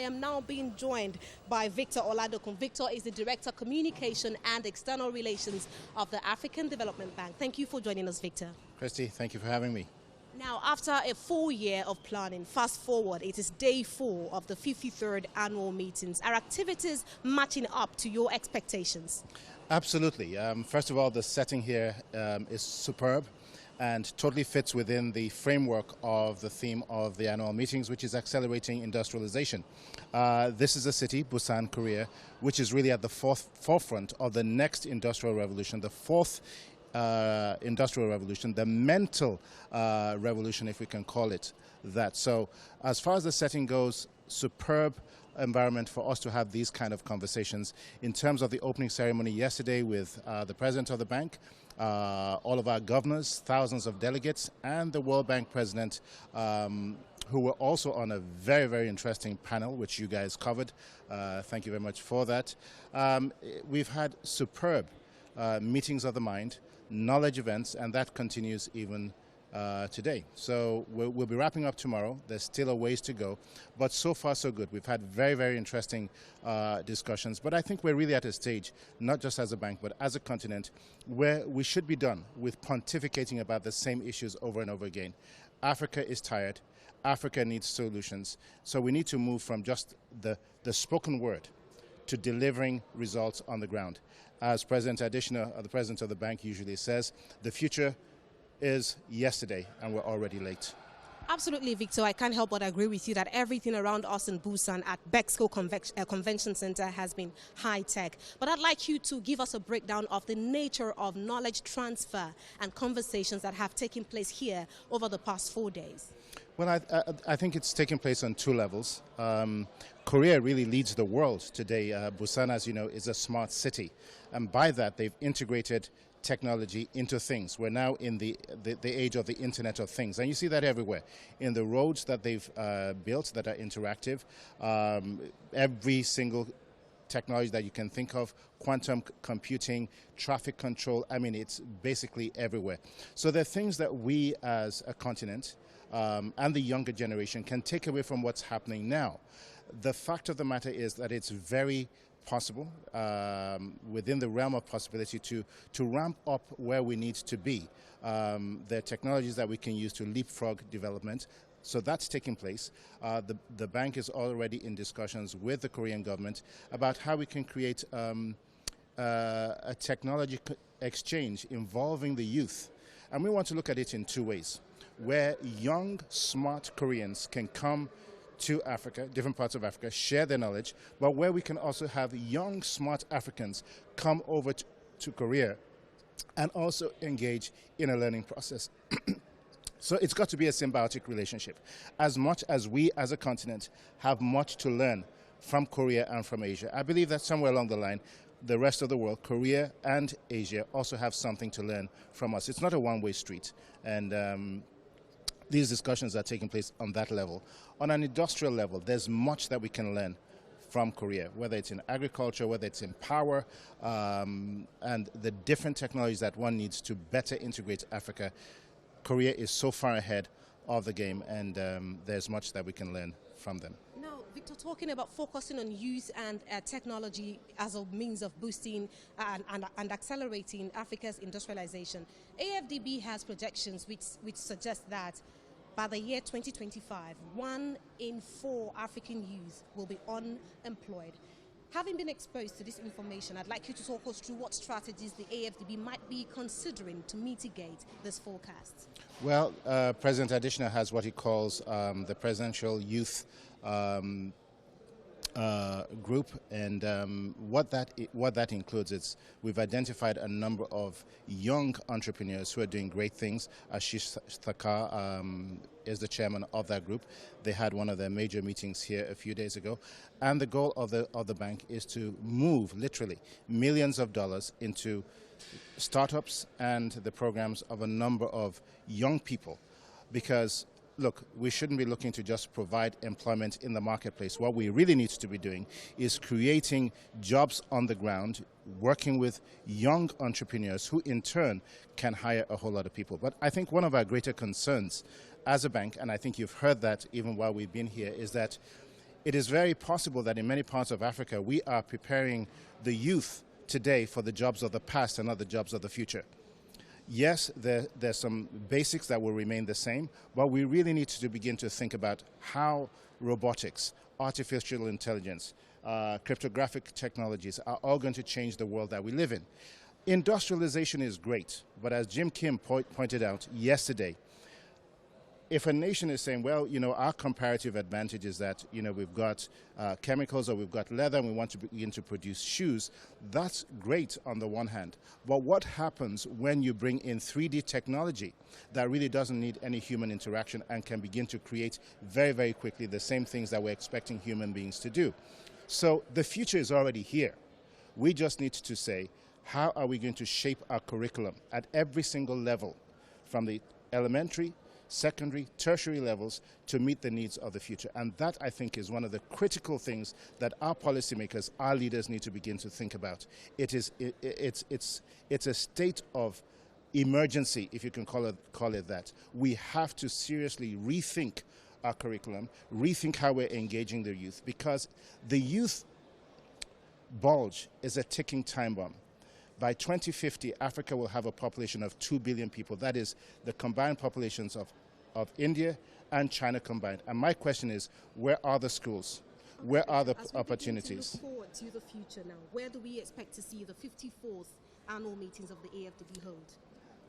I am now being joined by Victor Oladokun. Victor is the Director Communication and External Relations of the African Development Bank. Thank you for joining us, Victor. Christy, thank you for having me. Now, after a full year of planning, fast forward, it is day 4 of the 53rd annual meetings. Are activities matching up to your expectations? Absolutely. First of all, the setting here is superb and totally fits within the framework of the theme of the annual meetings, which is accelerating industrialization. This is a city, Busan, Korea, which is really at the forefront of the next industrial revolution, the fourth industrial revolution, the mental revolution, if we can call it that. So as far as the setting goes, superb environment for us to have these kind of conversations. In terms of the opening ceremony yesterday with the president of the bank, all of our governors, thousands of delegates, and the World Bank president, who were also on a very, very interesting panel, which you guys covered. Thank you very much for that. We've had superb meetings of the mind, knowledge events, and that continues even today. So we'll be wrapping up tomorrow. There's still a ways to go, but so far so good. We've had very, very interesting discussions, but I think we're really at a stage, not just as a bank, but as a continent, where we should be done with pontificating about the same issues over and over again. Africa is tired. Africa needs solutions. So we need to move from just the spoken word to delivering results on the ground. As President Additioner, the president of the bank, usually says, the future is yesterday, and we're already late. Absolutely, Victor. I can't help but agree with you that everything around us in Busan at Bexco Convention Center has been high-tech. But I'd like you to give us a breakdown of the nature of knowledge transfer and conversations that have taken place here over the past 4 days. Well, I think it's taking place on 2 levels. Korea really leads the world today. Busan, as you know, is a smart city. And by that, they've integrated technology into things. We're now in the age of the Internet of Things. And you see that everywhere. In the roads that they've built that are interactive, every single technology that you can think of, quantum computing, traffic control, I mean, it's basically everywhere. So there are things that we as a continent and the younger generation can take away from what's happening now. The fact of the matter is that it's very possible, within the realm of possibility, to ramp up where we need to be. There are technologies that we can use to leapfrog development. So that's taking place. The bank is already in discussions with the Korean government about how we can create a technology exchange involving the youth. And we want to look at it in 2 ways, where young, smart Koreans can come to Africa, different parts of Africa, share their knowledge, but where we can also have young, smart Africans come over to Korea and also engage in a learning process. So it's got to be a symbiotic relationship. As much as we as a continent have much to learn from Korea and from Asia, I believe that somewhere along the line, the rest of the world, Korea and Asia, also have something to learn from us. It's not a one-way street. And these discussions are taking place on that level. On an industrial level, there's much that we can learn from Korea, whether it's in agriculture, whether it's in power, and the different technologies that one needs to better integrate Africa. Korea is so far ahead of the game, and there's much that we can learn from them. Now, Victor, talking about focusing on youth and technology as a means of boosting and accelerating Africa's industrialization, AfDB has projections which suggest that by the year 2025, 1 in 4 African youth will be unemployed. Having been exposed to this information, I'd like you to talk us through what strategies the AfDB might be considering to mitigate this forecast. Well, President Additioner has what he calls the Presidential Youth group, and what that includes is we've identified a number of young entrepreneurs who are doing great things. Ashish Thakkar is the chairman of that group. They had one of their major meetings here a few days ago, and the goal of the bank is to move literally millions of dollars into startups and the programs of a number of young people, because look, we shouldn't be looking to just provide employment in the marketplace. What we really need to be doing is creating jobs on the ground, working with young entrepreneurs who in turn can hire a whole lot of people. But I think one of our greater concerns as a bank, and I think you've heard that even while we've been here, is that it is very possible that in many parts of Africa, we are preparing the youth today for the jobs of the past and not the jobs of the future. Yes, there's some basics that will remain the same, but we really need to begin to think about how robotics, artificial intelligence, cryptographic technologies are all going to change the world that we live in. Industrialization is great, but as Jim Kim pointed out yesterday, if a nation is saying, well, our comparative advantage is that, we've got chemicals or we've got leather and we want to begin to produce shoes, that's great on the one hand. But what happens when you bring in 3D technology that really doesn't need any human interaction and can begin to create very, very quickly the same things that we're expecting human beings to do? So the future is already here. We just need to say, how are we going to shape our curriculum at every single level, from the elementary, secondary, tertiary levels, to meet the needs of the future? And that, I think, is one of the critical things that our policymakers, our leaders need to begin to think about. It's a state of emergency, if you can call it that. We have to seriously rethink our curriculum, rethink how we're engaging the youth, because the youth bulge is a ticking time bomb. By 2050, Africa will have a population of 2 billion people. That is the combined populations of India and China combined. And my question is, where are the schools? Where are the opportunities? As we begin to look forward to the future now, where do we expect to see the 54th annual meetings of the AfDB hold?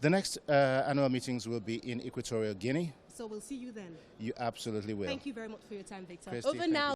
The next annual meetings will be in Equatorial Guinea. So we'll see you then. You absolutely will. Thank you very much for your time, Victor. Christy, Over now.